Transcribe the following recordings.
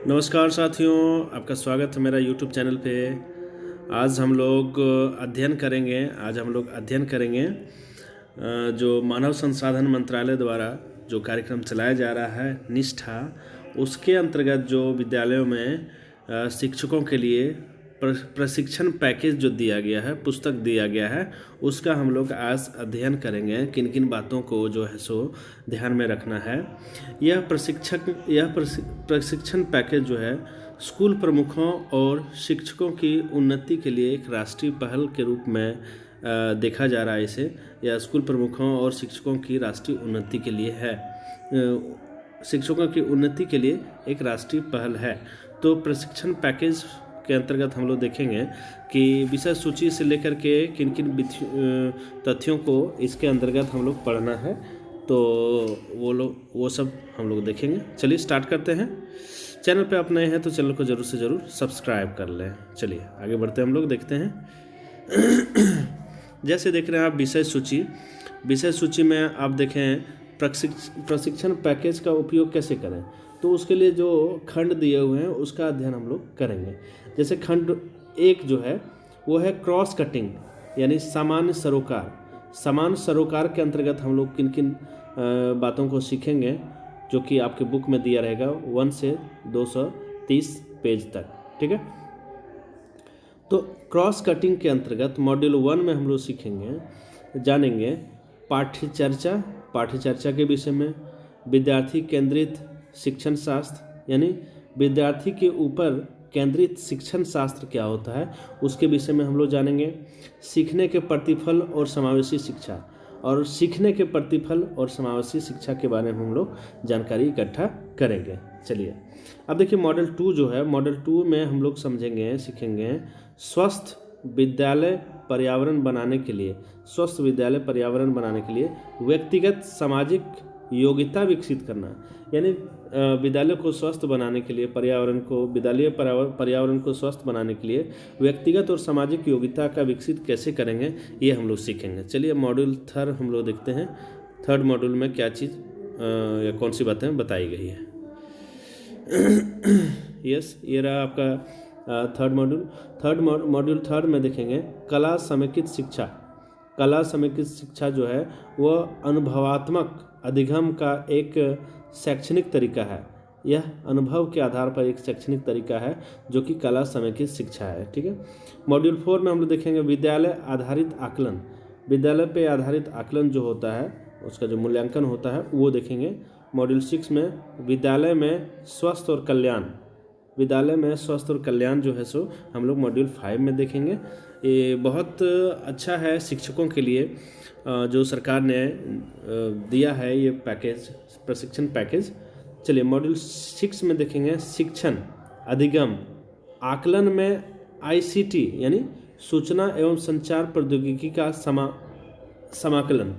नमस्कार साथियों, आपका स्वागत है मेरा YouTube चैनल पे। आज हम लोग अध्ययन करेंगे जो मानव संसाधन मंत्रालय द्वारा जो कार्यक्रम चलाया जा रहा है निष्ठा, उसके अंतर्गत जो विद्यालयों में शिक्षकों के लिए प्रशिक्षण पैकेज जो दिया गया है, पुस्तक दिया गया है, उसका हम लोग आज अध्ययन करेंगे। किन किन बातों को जो है सो ध्यान में रखना है। यह प्रशिक्षण पैकेज जो है स्कूल प्रमुखों और शिक्षकों की उन्नति के लिए एक राष्ट्रीय पहल के रूप में देखा जा रहा है। इसे यह स्कूल प्रमुखों और शिक्षकों की राष्ट्रीय उन्नति के लिए है। शिक्षकों की उन्नति के लिए एक राष्ट्रीय पहल है। तो प्रशिक्षण पैकेज के अंतर्गत हम लोग देखेंगे कि विषय सूची से लेकर के किन किन तथ्यों को इसके अंतर्गत हम लोग पढ़ना है, तो वो सब हम लोग देखेंगे। चलिए स्टार्ट करते हैं। चैनल पे आप नए हैं तो चैनल को ज़रूर से ज़रूर सब्सक्राइब कर लें। चलिए आगे बढ़ते हैं, हम लोग देखते हैं। जैसे देख रहे हैं आप विषय सूची में आप देखें प्रशिक्षण पैकेज का उपयोग कैसे करें, तो उसके लिए जो खंड दिए हुए हैं उसका अध्ययन हम लोग करेंगे। जैसे खंड 1 जो है वो है क्रॉस कटिंग, यानी सामान्य सरोकार के अंतर्गत हम लोग किन किन बातों को सीखेंगे, जो कि आपके बुक में दिया रहेगा 1 से 230 पेज तक। ठीक है, तो क्रॉस कटिंग के अंतर्गत मॉड्यूल 1 में हम लोग जानेंगे पाठ्यचर्चा के विषय में, विद्यार्थी केंद्रित शिक्षण शास्त्र, यानी विद्यार्थी के ऊपर केंद्रित शिक्षण शास्त्र क्या होता है उसके विषय में हम लोग जानेंगे। सीखने के प्रतिफल और समावेशी शिक्षा के बारे में हम लोग जानकारी इकट्ठा करेंगे। चलिए अब देखिए मॉडल 2 जो है, मॉडल 2 में हम लोग सीखेंगे स्वस्थ विद्यालय पर्यावरण बनाने के लिए व्यक्तिगत सामाजिक योग्यता विकसित करना, यानी विद्यालय को स्वस्थ बनाने के लिए पर्यावरण को स्वस्थ बनाने के लिए व्यक्तिगत और सामाजिक योग्यता का विकसित कैसे करेंगे, ये हम लोग सीखेंगे। चलिए मॉड्यूल 3 हम लोग देखते हैं। थर्ड मॉड्यूल में क्या चीज़ या कौन सी बातें बताई गई है। यस, ये रहा आपका थर्ड मॉड्यूल में देखेंगे कला समेकित शिक्षा जो है वह अनुभवात्मक अधिगम का एक शैक्षणिक तरीका है। यह अनुभव के आधार पर एक शैक्षणिक तरीका है जो कि कला समेकित शिक्षा है। ठीक है, मॉड्यूल 4 में हम लोग देखेंगे विद्यालय पे आधारित आकलन जो होता है, उसका जो मूल्यांकन होता है वो देखेंगे। मॉड्यूल 6 में विद्यालय में स्वस्थ और कल्याण जो है सो हम लोग मॉड्यूल 5 में देखेंगे। ये बहुत अच्छा है शिक्षकों के लिए जो सरकार ने दिया है ये प्रशिक्षण पैकेज। चलिए मॉड्यूल 6 में देखेंगे शिक्षण अधिगम आकलन में ICT यानी सूचना एवं संचार प्रौद्योगिकी का समाकलन,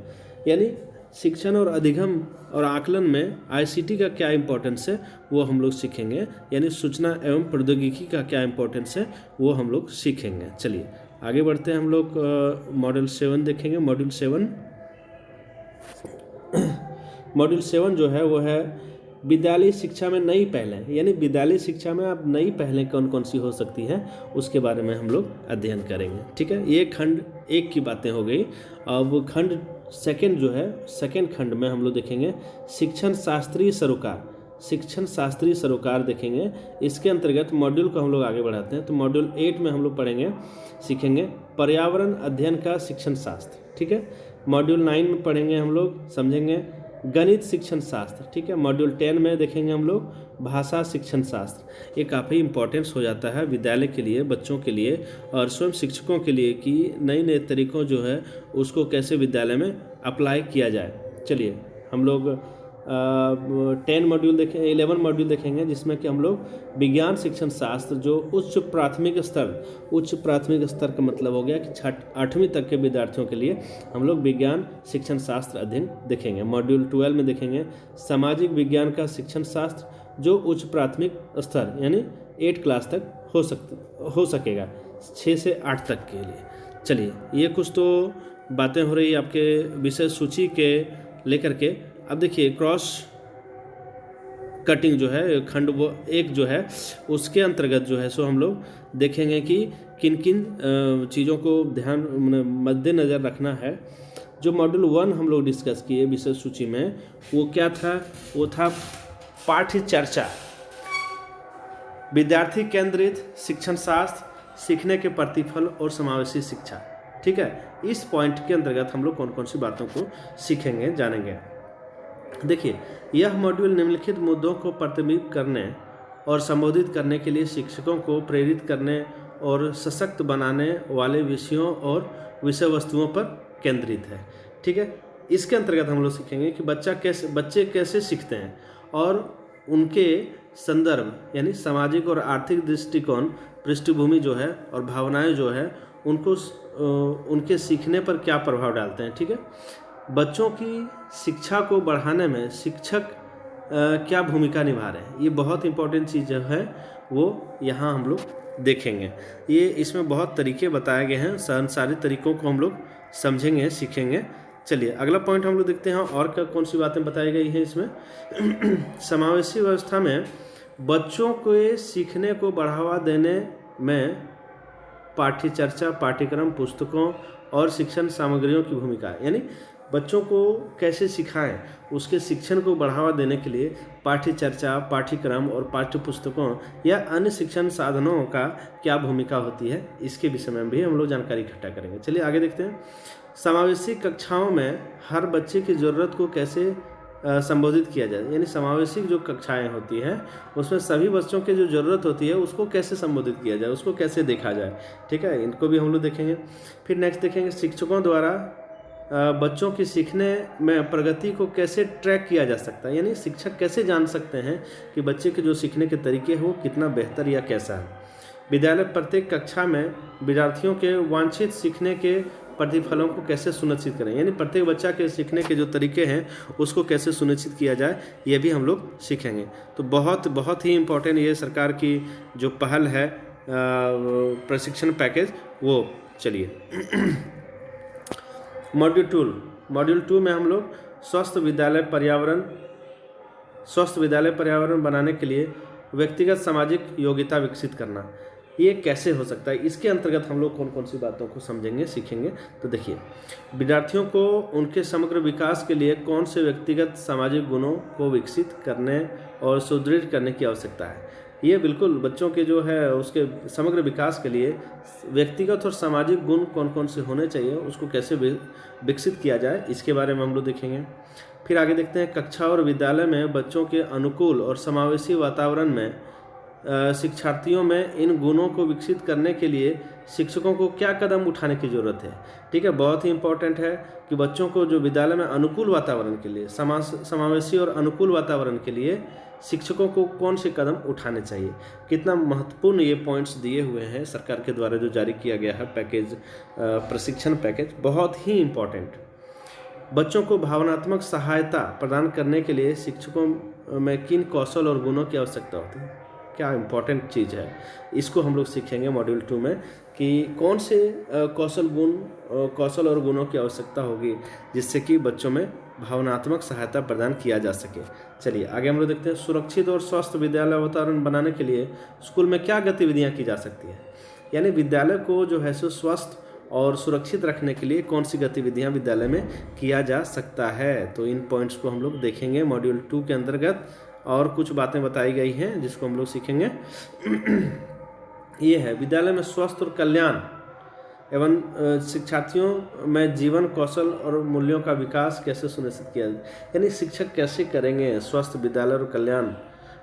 यानी शिक्षण और अधिगम और आकलन में ICT का क्या इम्पोर्टेंस है वो हम लोग सीखेंगे, यानी सूचना एवं प्रौद्योगिकी का क्या इम्पोर्टेंस है वो हम लोग सीखेंगे। चलिए आगे बढ़ते हैं, हम लोग मॉड्यूल 7 देखेंगे। मॉड्यूल 7 जो है वो है विद्यालय शिक्षा में नई पहलें, यानी विद्यालय शिक्षा में अब नई पहलें कौन कौन सी हो सकती हैं उसके बारे में हम लोग अध्ययन करेंगे। ठीक है, ये खंड 1 की बातें हो गई। अब खंड 2 जो है, सेकेंड खंड में हम लोग देखेंगे शिक्षण शास्त्रीय सरोकार देखेंगे। इसके अंतर्गत मॉड्यूल को हम लोग आगे बढ़ाते हैं, तो मॉड्यूल 8 में हम लोग सीखेंगे पर्यावरण अध्ययन का शिक्षण शास्त्र। ठीक है, मॉड्यूल 9 में पढ़ेंगे हम लोग समझेंगे गणित शिक्षण शास्त्र। ठीक है, मॉड्यूल 10 में देखेंगे हम लोग भाषा शिक्षण शास्त्र। ये काफ़ी इम्पोर्टेंस हो जाता है विद्यालय के लिए, बच्चों के लिए और स्वयं शिक्षकों के लिए कि नए तरीक़ों जो है उसको कैसे विद्यालय में अप्लाई किया जाए। चलिए हम लोग 11 मॉड्यूल देखेंगे जिसमें कि हम लोग विज्ञान शिक्षण शास्त्र जो उच्च प्राथमिक स्तर का मतलब हो गया कि 8वीं तक के विद्यार्थियों के लिए हम लोग विज्ञान शिक्षण शास्त्र अध्ययन देखेंगे। मॉड्यूल 12 में देखेंगे सामाजिक विज्ञान का शिक्षण शास्त्र जो उच्च प्राथमिक स्तर यानी 8 क्लास तक हो सकेगा, 6 से 8 तक के लिए। चलिए ये कुछ तो बातें हो रही आपके विषय सूची के लेकर के। अब देखिए कटिंग जो है खंड वो एक जो है उसके अंतर्गत जो है सो हम लोग देखेंगे कि किन किन चीज़ों को ध्यान मद्देनज़र रखना है। जो मॉड्यूल 1 हम लोग डिस्कस किए विषय सूची में, वो क्या था? वो था पाठ्य चर्चा, विद्यार्थी केंद्रित शिक्षण शास्त्र, सीखने के प्रतिफल और समावेशी शिक्षा। ठीक है, इस पॉइंट के अंतर्गत हम लोग कौन कौन सी बातों को सीखेंगे, जानेंगे। देखिए, यह मॉड्यूल निम्नलिखित मुद्दों को प्रतिबिंबित करने और संबोधित करने के लिए शिक्षकों को प्रेरित करने और सशक्त बनाने वाले विषयों और विषय वस्तुओं पर केंद्रित है। ठीक है, इसके अंतर्गत हम लोग सीखेंगे कि बच्चे कैसे सीखते हैं और उनके संदर्भ यानी सामाजिक और आर्थिक दृष्टिकोण, पृष्ठभूमि जो है और भावनाएं जो है उनको उनके सीखने पर क्या प्रभाव डालते हैं। ठीक है, बच्चों की शिक्षा को बढ़ाने में शिक्षक क्या भूमिका निभा रहे हैं, ये बहुत इंपॉर्टेंट चीज़ जो है वो यहाँ हम लोग देखेंगे। ये इसमें बहुत तरीके बताए गए हैं, सारे तरीकों को हम लोग समझेंगे, सीखेंगे। चलिए अगला पॉइंट हम लोग देखते हैं और क्या कौन सी बातें बताई गई हैं इसमें। समावेशी व्यवस्था में बच्चों के सीखने को बढ़ावा देने में पाठ्य चर्चा, पाठ्यक्रम, पुस्तकों और शिक्षण सामग्रियों की भूमिका, यानी बच्चों को कैसे सिखाएं, उसके शिक्षण को बढ़ावा देने के लिए पाठ्य चर्चा, पाठ्यक्रम और पाठ्य पुस्तकों या अन्य शिक्षण साधनों का क्या भूमिका होती है, इसके विषय में भी हम लोग जानकारी इकट्ठा करेंगे। चलिए आगे देखते हैं। समावेशी कक्षाओं में हर बच्चे की ज़रूरत को कैसे संबोधित किया जाए, यानी समावेशी जो कक्षाएं होती हैं उसमें सभी बच्चों की जो ज़रूरत होती है उसको कैसे संबोधित किया जाए, उसको कैसे देखा जाए। ठीक है, इनको भी हम लोग देखेंगे। फिर नेक्स्ट देखेंगे शिक्षकों द्वारा बच्चों की सीखने में प्रगति को कैसे ट्रैक किया जा सकता है, यानी शिक्षक कैसे जान सकते हैं कि बच्चे के जो सीखने के तरीके हो कितना बेहतर या कैसा है। विद्यालय प्रत्येक कक्षा में विद्यार्थियों के वांछित सीखने के प्रतिफलों को कैसे सुनिश्चित करें, यानी प्रत्येक बच्चा के सीखने के जो तरीके हैं उसको कैसे सुनिश्चित किया जाए, ये भी हम लोग सीखेंगे। तो बहुत ही इम्पोर्टेंट ये सरकार की जो पहल है प्रशिक्षण पैकेज, वो चलिए मॉड्यूल 2 में हम लोग स्वस्थ विद्यालय पर्यावरण बनाने के लिए व्यक्तिगत सामाजिक योग्यता विकसित करना, ये कैसे हो सकता है, इसके अंतर्गत हम लोग कौन कौन सी बातों को समझेंगे, सीखेंगे। तो देखिए, विद्यार्थियों को उनके समग्र विकास के लिए कौन से व्यक्तिगत सामाजिक गुणों को विकसित करने और सुदृढ़ करने की आवश्यकता है। ये बिल्कुल बच्चों के जो है उसके समग्र विकास के लिए व्यक्तिगत और सामाजिक गुण कौन कौन से होने चाहिए, उसको कैसे विकसित किया जाए, इसके बारे में हम लोग देखेंगे। फिर आगे देखते हैं, कक्षा और विद्यालय में बच्चों के अनुकूल और समावेशी वातावरण में शिक्षार्थियों में इन गुणों को विकसित करने के लिए शिक्षकों को क्या कदम उठाने की ज़रूरत है। ठीक है, बहुत ही इम्पोर्टेंट है कि बच्चों को जो विद्यालय में अनुकूल वातावरण के लिए, समावेशी और अनुकूल वातावरण के लिए शिक्षकों को कौन से कदम उठाने चाहिए। कितना महत्वपूर्ण ये पॉइंट्स दिए हुए हैं सरकार के द्वारा जो जारी किया गया है पैकेज, प्रशिक्षण पैकेज, बहुत ही इम्पोर्टेंट। बच्चों को भावनात्मक सहायता प्रदान करने के लिए शिक्षकों में किन कौशल और गुणों की आवश्यकता होती है, क्या इम्पोर्टेंट चीज़ है, इसको हम लोग सीखेंगे मॉड्यूल 2 में कि कौन से कौशल और गुणों की आवश्यकता होगी जिससे कि बच्चों में भावनात्मक सहायता प्रदान किया जा सके। चलिए आगे हम लोग देखते हैं, सुरक्षित और स्वस्थ विद्यालय वातावरण बनाने के लिए स्कूल में क्या गतिविधियां की जा सकती है, यानी विद्यालय को जो है सो स्वस्थ और सुरक्षित रखने के लिए कौन सी गतिविधियां विद्यालय में किया जा सकता है। तो इन पॉइंट्स को हम लोग देखेंगे मॉड्यूल 2 के अंतर्गत, और कुछ बातें बताई गई हैं जिसको हम लोग सीखेंगे। ये है विद्यालय में स्वस्थ और कल्याण एवं शिक्षार्थियों में जीवन कौशल और मूल्यों का विकास कैसे सुनिश्चित किया जाए, यानी शिक्षक कैसे करेंगे स्वस्थ विद्यालय और कल्याण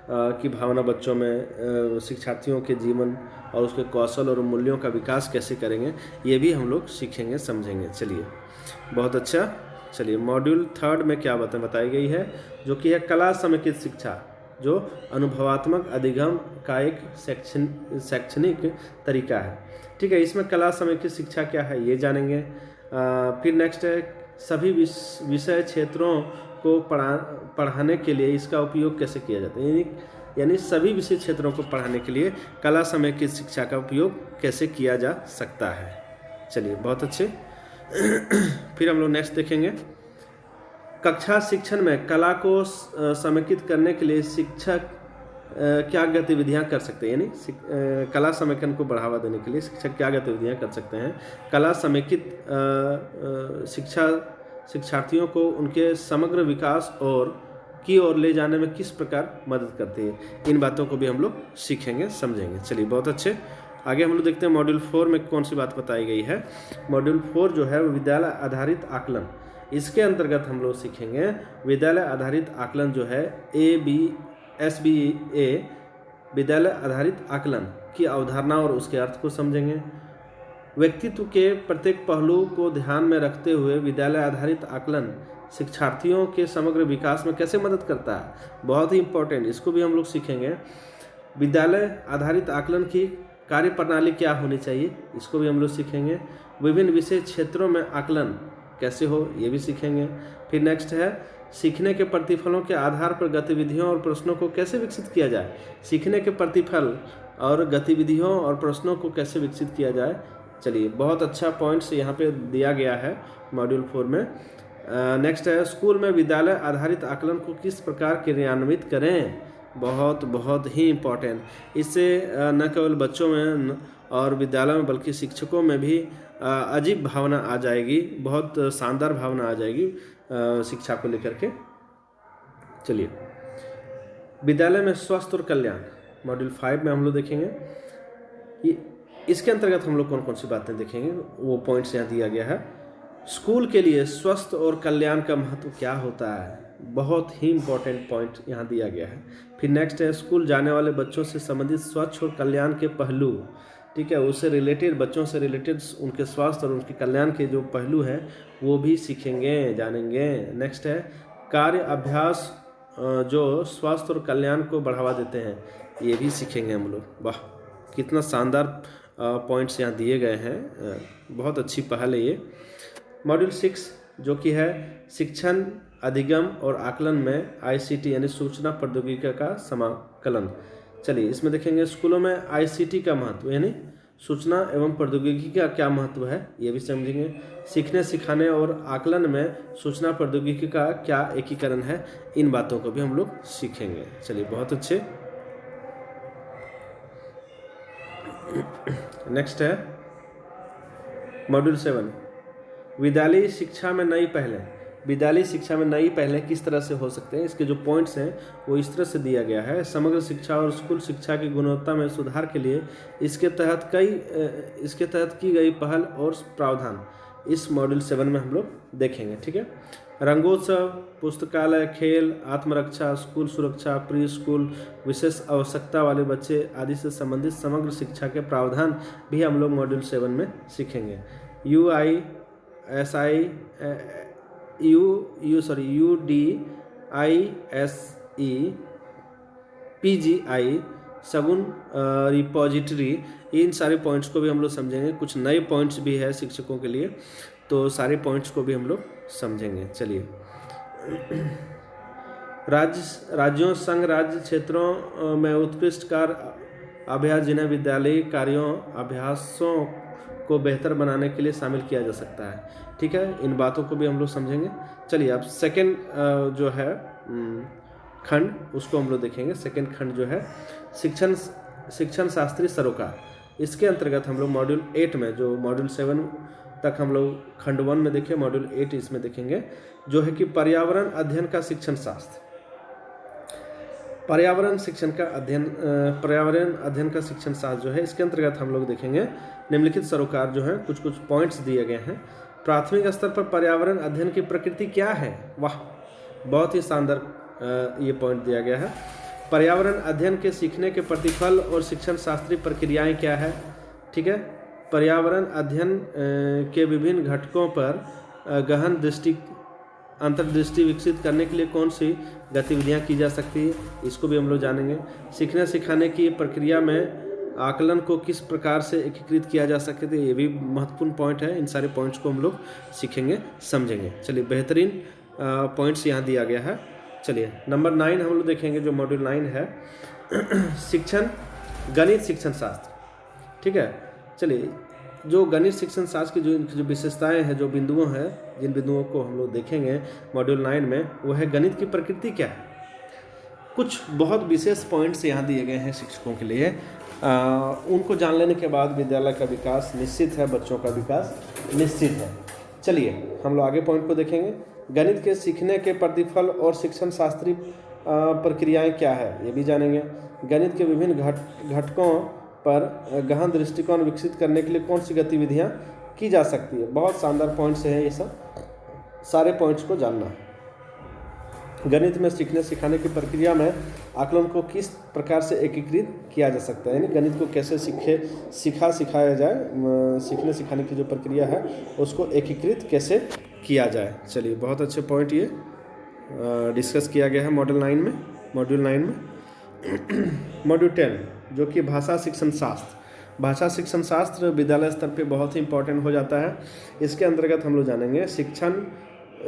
की भावना बच्चों में, शिक्षार्थियों के जीवन और उसके कौशल और मूल्यों का विकास कैसे करेंगे, ये भी हम लोग सीखेंगे, समझेंगे। चलिए बहुत अच्छा। चलिए मॉड्यूल 3 में क्या बातें बताई गई है, जो कि है कला समेकित शिक्षा, जो अनुभवात्मक अधिगम का एक शैक्षणिक तरीका है। ठीक है, इसमें कला समेकित शिक्षा क्या है ये जानेंगे। फिर नेक्स्ट है, सभी विषय क्षेत्रों को पढ़ाने के लिए इसका उपयोग कैसे किया जाता है, यानी सभी विषय क्षेत्रों को पढ़ाने के लिए कला समेकित शिक्षा का उपयोग कैसे किया जा सकता है। चलिए बहुत अच्छे। फिर हम लोग नेक्स्ट देखेंगे, कक्षा शिक्षण में कला को समेकित करने के लिए शिक्षक क्या गतिविधियां कर सकते हैं, यानी कला समेकन को बढ़ावा देने के लिए शिक्षक क्या गतिविधियां कर सकते हैं। कला समेकित शिक्षार्थियों को उनके समग्र विकास की ओर ले जाने में किस प्रकार मदद करती है, इन बातों को भी हम लोग सीखेंगे, समझेंगे। चलिए बहुत अच्छे, आगे हम लोग देखते हैं मॉड्यूल 4 में कौन सी बात बताई गई है। मॉड्यूल 4 जो है विद्यालय आधारित आकलन, इसके अंतर्गत हम लोग सीखेंगे विद्यालय आधारित आकलन जो है SBA विद्यालय आधारित आकलन की अवधारणा और उसके अर्थ को समझेंगे। व्यक्तित्व के प्रत्येक पहलू को ध्यान में रखते हुए विद्यालय आधारित आकलन शिक्षार्थियों के समग्र विकास में कैसे मदद करता है, बहुत ही इम्पोर्टेंट, इसको भी हम लोग सीखेंगे। विद्यालय आधारित आकलन की कार्य प्रणाली क्या होनी चाहिए, इसको भी हम लोग सीखेंगे। विभिन्न विषय क्षेत्रों में आकलन कैसे हो, ये भी सीखेंगे। फिर नेक्स्ट है सीखने के प्रतिफलों के आधार पर गतिविधियों और प्रश्नों को कैसे विकसित किया जाए। सीखने के प्रतिफल और गतिविधियों और प्रश्नों को कैसे विकसित किया जाए। चलिए बहुत अच्छा पॉइंट्स यहाँ पे दिया गया है मॉड्यूल 4 में। नेक्स्ट है स्कूल में विद्यालय आधारित आकलन को किस प्रकार क्रियान्वित करें, बहुत ही इम्पोर्टेंट। इससे न केवल बच्चों में और विद्यालयों में बल्कि शिक्षकों में भी अजीब भावना आ जाएगी, बहुत शानदार भावना आ जाएगी शिक्षा को लेकर के। चलिए विद्यालय में स्वास्थ्य और कल्याण मॉड्यूल 5 में हम लोग देखेंगे। इसके अंतर्गत हम लोग कौन कौन सी बातें देखेंगे, वो पॉइंट्स यहाँ दिया गया है। स्कूल के लिए स्वास्थ्य और कल्याण का महत्व क्या होता है, बहुत ही इम्पोर्टेंट पॉइंट यहाँ दिया गया है। फिर नेक्स्ट है स्कूल जाने वाले बच्चों से संबंधित स्वच्छ और कल्याण के पहलू, ठीक है, उससे रिलेटेड, बच्चों से रिलेटेड उनके स्वास्थ्य और उनके कल्याण के जो पहलू हैं वो भी सीखेंगे, जानेंगे। नेक्स्ट है कार्य अभ्यास जो स्वास्थ्य और कल्याण को बढ़ावा देते हैं, ये भी सीखेंगे हम लोग। वाह कितना शानदार पॉइंट्स यहाँ दिए गए हैं, बहुत अच्छी पहल है ये। मॉड्यूल 6 जो कि है शिक्षण अधिगम और आकलन में ICT यानी सूचना प्रौद्योगिकी का समाकलन। चलिए इसमें देखेंगे स्कूलों में ICT का महत्व यानी सूचना एवं प्रौद्योगिकी का क्या महत्व है, ये भी समझेंगे। सीखने सिखाने और आकलन में सूचना प्रौद्योगिकी का क्या एकीकरण है, इन बातों को भी हम लोग सीखेंगे। चलिए बहुत अच्छे। नेक्स्ट है मॉड्यूल 7 विद्यालयी शिक्षा में नई पहलें। विद्यालयी शिक्षा में नई पहलें किस तरह से हो सकते हैं, इसके जो पॉइंट्स हैं वो इस तरह से दिया गया है। समग्र शिक्षा और स्कूल शिक्षा की गुणवत्ता में सुधार के लिए इसके तहत की गई पहल और प्रावधान इस मॉड्यूल 7 में हम लोग देखेंगे, ठीक है। रंगोत्सव, पुस्तकालय, खेल, आत्मरक्षा, स्कूल सुरक्षा, प्री स्कूल, विशेष आवश्यकता वाले बच्चे आदि से संबंधित समग्र शिक्षा के प्रावधान भी हम लोग मॉड्यूल 7 में सीखेंगे। UDISE, PGI, सगुन रिपोजिटरी, इन सारे पॉइंट्स को भी हम लोग समझेंगे। कुछ नए पॉइंट्स भी है शिक्षकों के लिए, तो सारे पॉइंट्स को भी हम लोग समझेंगे। चलिए राज्यों संघ राज्य क्षेत्रों में उत्कृष्ट कार्य अभ्यास जिन्हें विद्यालयी कार्यों अभ्यासों को बेहतर बनाने के लिए शामिल किया जा सकता है, ठीक है, इन बातों को भी हम लोग समझेंगे। चलिए अब सेकंड जो है खंड उसको हम लोग देखेंगे। सेकंड खंड जो है शिक्षण शास्त्री सरोकार, इसके अंतर्गत हम लोग मॉड्यूल 8 में, जो मॉड्यूल 7 तक हम लोग खंड 1 में देखे, मॉड्यूल 8 इसमें देखेंगे, जो है कि पर्यावरण अध्ययन का शिक्षण शास्त्र। पर्यावरण अध्ययन का शिक्षण शास्त्र जो है, इसके अंतर्गत हम लोग देखेंगे निम्नलिखित सरोकार जो है, कुछ पॉइंट्स दिए गए हैं। प्राथमिक स्तर पर पर्यावरण अध्ययन की प्रकृति क्या है, वाह बहुत ही शानदार ये पॉइंट दिया गया है। पर्यावरण अध्ययन के सीखने के प्रतिफल और शिक्षण शास्त्रीय प्रक्रियाएं क्या है, ठीक है। पर्यावरण अध्ययन के विभिन्न घटकों पर गहन अंतर्दृष्टि विकसित करने के लिए कौन सी गतिविधियां की जा सकती है, इसको भी हम लोग जानेंगे। सीखने सिखाने की प्रक्रिया में आकलन को किस प्रकार से एकीकृत किया जा सकते हैं, ये भी महत्वपूर्ण पॉइंट है। इन सारे पॉइंट्स को हम लोग सीखेंगे, समझेंगे। चलिए बेहतरीन पॉइंट्स यहाँ दिया गया है। चलिए नंबर 9 हम लोग देखेंगे, जो मॉड्यूल 9 है गणित शिक्षण शास्त्र, ठीक है। चलिए जो गणित शिक्षण शास्त्र की जो विशेषताएं हैं, जो बिंदुओं हैं, जिन बिंदुओं को हम लोग देखेंगे मॉड्यूल 9 में, वो है गणित की प्रकृति क्या है। कुछ बहुत विशेष पॉइंट्स यहाँ दिए गए हैं शिक्षकों के लिए। उनको जान लेने के बाद विद्यालय का विकास निश्चित है, बच्चों का विकास निश्चित है। चलिए हम लोग आगे पॉइंट को देखेंगे। गणित के सीखने के प्रतिफल और शिक्षण शास्त्रीय प्रक्रियाएं क्या है, ये भी जानेंगे। गणित के विभिन्न घटकों पर गहन दृष्टिकोण विकसित करने के लिए कौन सी गतिविधियां की जा सकती है। बहुत शानदार पॉइंट्स हैं ये सब, सारे पॉइंट्स को जानना है। गणित में सीखने सिखाने की प्रक्रिया में आकलन को किस प्रकार से एकीकृत किया जा सकता है, यानी गणित को कैसे सिखाया जाए, सीखने सिखाने की जो प्रक्रिया है उसको एकीकृत कैसे किया जाए। चलिए बहुत अच्छे पॉइंट ये डिस्कस किया गया है मॉड्यूल 9 में। मॉड्यूल 10 जो कि भाषा शिक्षण शास्त्र। भाषा शिक्षण शास्त्र विद्यालय स्तर पे बहुत ही इंपॉर्टेंट हो जाता है। इसके अंतर्गत हम लोग जानेंगे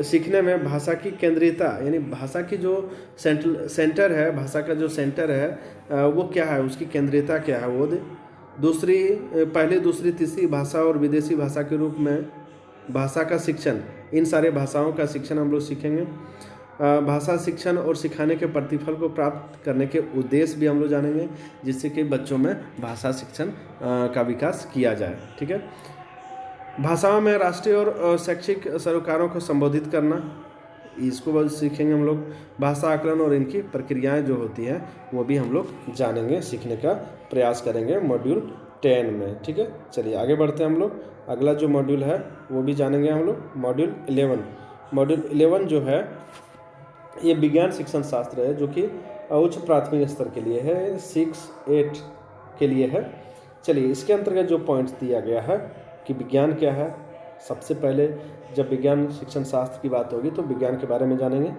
सीखने में भाषा की केंद्रीयता, यानी भाषा की जो सेंटर है, भाषा का जो सेंटर है वो क्या है, उसकी केंद्रीयता क्या है, वो पहली दूसरी तीसरी भाषा और विदेशी भाषा के रूप में भाषा का शिक्षण, इन सारे भाषाओं का शिक्षण हम लोग सीखेंगे। भाषा शिक्षण और सिखाने के प्रतिफल को प्राप्त करने के उद्देश्य भी हम लोग जानेंगे, जिससे कि बच्चों में भाषा शिक्षण का विकास किया जाए। ठीक है। भाषाओं में राष्ट्रीय और शैक्षिक सरोकारों को संबोधित करना, इसको बस सीखेंगे हम लोग। भाषा आकलन और इनकी प्रक्रियाएं जो होती हैं वो भी हम लोग जानेंगे, सीखने का प्रयास करेंगे मॉड्यूल 10 में। ठीक है। चलिए आगे बढ़ते हैं हम लोग। अगला जो मॉड्यूल है वो भी जानेंगे हम लोग, मॉड्यूल 11। मॉड्यूल 11 जो है ये विज्ञान शिक्षण शास्त्र है, जो कि उच्च प्राथमिक स्तर के लिए है, 6-8 के लिए है। चलिए इसके अंतर्गत जो पॉइंट्स दिया गया है कि विज्ञान क्या है। सबसे पहले जब विज्ञान शिक्षण शास्त्र की बात होगी तो विज्ञान के बारे में जानेंगे।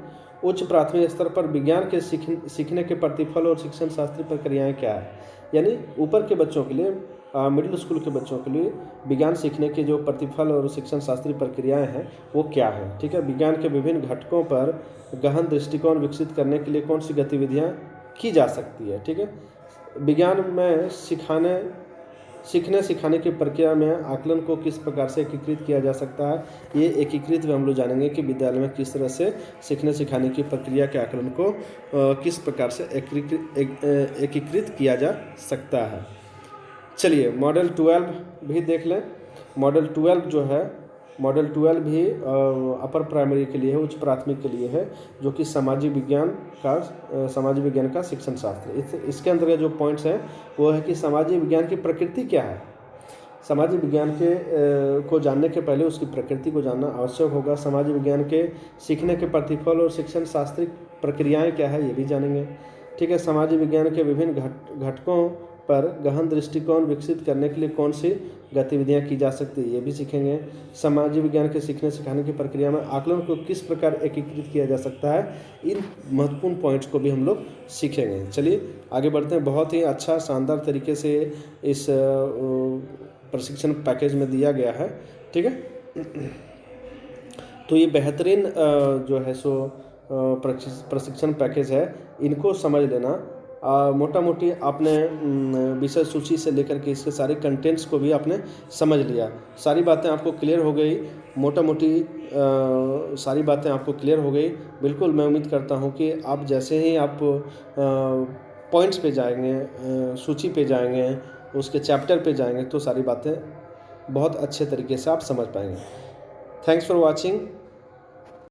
उच्च प्राथमिक स्तर पर विज्ञान के सीखने के प्रतिफल और शिक्षण शास्त्रीय प्रक्रियाएं क्या है, यानी ऊपर के बच्चों के लिए, मिडिल स्कूल के बच्चों के लिए विज्ञान सीखने के जो प्रतिफल और शिक्षण शास्त्रीय प्रक्रियाएं हैं वो क्या है। ठीक है। विज्ञान के विभिन्न घटकों पर गहन दृष्टिकोण विकसित करने के लिए कौन सी गतिविधियां की जा सकती है। ठीक है। विज्ञान में सीखने सिखाने की प्रक्रिया में आकलन को किस प्रकार से एकीकृत किया जा सकता है, ये एकीकृत में हम लोग जानेंगे कि विद्यालय में किस तरह से सीखने सिखाने की प्रक्रिया के आकलन को किस प्रकार से एकीकृत किया जा सकता है। चलिए मॉडल 12 भी देख लें। मॉडल 12 जो है, मॉडल 12 भी अपर प्राइमरी के लिए है, उच्च प्राथमिक के लिए है, जो कि सामाजिक विज्ञान का शिक्षण शास्त्र। इसके अंतर्गत जो पॉइंट्स हैं वो है कि सामाजिक विज्ञान की प्रकृति क्या है। सामाजिक विज्ञान को जानने के पहले उसकी प्रकृति को जानना आवश्यक होगा। सामाजिक विज्ञान के सीखने के प्रतिफल और शिक्षण शास्त्रीय प्रक्रियाएं क्या है, ये भी जानेंगे। ठीक है। सामाजिक विज्ञान के विभिन्न घटकों पर गहन दृष्टिकोण विकसित करने के लिए कौन सी गतिविधियां की जा सकती है, ये भी सीखेंगे। सामाजिक विज्ञान के सीखने सिखाने की प्रक्रिया में आकलन को किस प्रकार एकीकृत किया जा सकता है, इन महत्वपूर्ण पॉइंट्स को भी हम लोग सीखेंगे। चलिए आगे बढ़ते हैं। बहुत ही अच्छा शानदार तरीके से इस प्रशिक्षण पैकेज में दिया गया है। ठीक है। तो ये बेहतरीन जो है सो प्रशिक्षण पैकेज है, इनको समझ लेना। मोटा मोटी आपने विषय सूची से लेकर के इसके सारे कंटेंट्स को भी आपने समझ लिया, सारी बातें आपको क्लियर हो गई, मोटा मोटी सारी बातें आपको क्लियर हो गई। बिल्कुल मैं उम्मीद करता हूं कि आप जैसे ही आप पॉइंट्स पे जाएंगे, सूची पे जाएंगे, उसके चैप्टर पे जाएंगे, तो सारी बातें बहुत अच्छे तरीके से आप समझ पाएंगे। Thanks for watching.